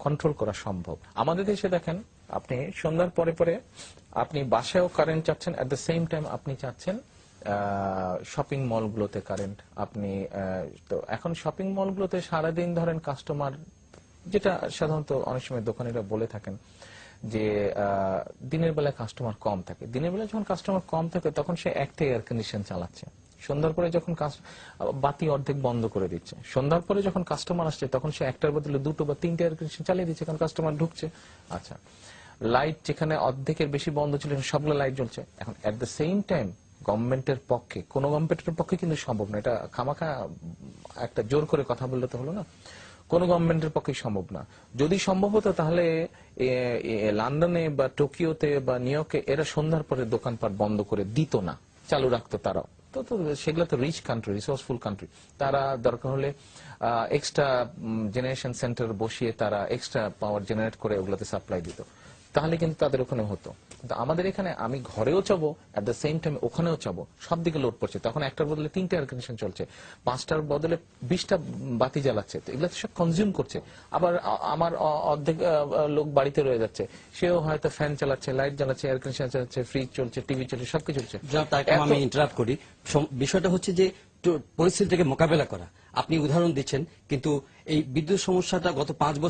Control করা সম্ভব। আমাদের দেশে দেখেন, আপনি সন্ধ্যার পরে পরে আপনি বাসায়ও কারেন্ট চাচ্ছেন, এট দ্য সেম টাইম আপনি চাচ্ছেন শপিং মলগুলোতে কারেন্ট। আপনি তো এখন শপিং মলগুলোতে সারাদিন ধরেন কাস্টমার, যেটা সাধারণত অনেক সময় দোকানিরা বলে থাকেন যে দিনের বেলায় কাস্টমার কম থাকে। দিনের বেলায় যখন কাস্টমার কম থাকে তখন সে একটাই এয়ার কন্ডিশন চালাচ্ছে। সন্ধ্যার পরে যখন বাতি অর্ধেক বন্ধ করে দিচ্ছে। সন্ধ্যার পরে যখন কাস্টমার আসছে তখন সে একটার বদলে দুটো বা তিনটে এয়ার কন্ডিশন চালিয়ে দিচ্ছে, কারণ কাস্টমার ঢুকছে। আচ্ছা, লাইট যেখানে অর্ধেকের বেশি বন্ধ ছিল সবগুলো লাইট জ্বলছে। এখন এট দ্য সেম টাইম গভর্নমেন্টের পক্ষে, কোন গভর্নমেন্টের পক্ষে কিন্তু সম্ভব না, এটা খামাখা একটা জোর করে কথা বললে তো হলো না, কোন গভর্নমেন্টের পক্ষে সম্ভব না। যদি সম্ভব হতো তাহলে লন্ডনে বা টোকিওতে বা নিউ ইয়র্কে এরা সন্ধ্যার পরে দোকানপাট বন্ধ করে দিত না, চালু রাখতো তারাও। তো সেগুলো তো রিচ কান্ট্রি, রিসোর্সফুল কান্ট্রি, তারা দরকার হলে এক্সট্রা জেনারেশন সেন্টার বসিয়ে তারা এক্সট্রা পাওয়ার জেনারেট করে ওগুলোতে সাপ্লাই দিত, তাহলে কিন্তু তাদের ওখানে হতো। কিন্তু আমাদের এখানে আমি ঘরেও চাবো, এট দ্য সেম টাইম ওখানেও চাবো, সব দিকে লোড পড়ছে। তখন একটার বদলে তিনটা এয়ার কন্ডিশন চলছে, 5টার বদলে 20টা বাতি জ্বালাচ্ছে। তো এগুলো সব কনজিউম করছে। আবার আমার অর্ধেক লোক বাড়িতে রয়ে যাচ্ছে, সেও হয়তো ফ্যান চালাচ্ছে, লাইট জ্বালাচ্ছে, এয়ার কন্ডিশন চালাচ্ছে, ফ্রিজ চলছে, টিভি চলছে, সবকিছু চলছে। আমি ইন্টারাপ্ট করি, বিষয়টা হচ্ছে যে পরিস্থিতিটাকে মোকাবেলা করা। আপনি উদাহরণ দিচ্ছেন, কিন্তু এই বিদ্যুৎ সমস্যাটা গত 5 বছর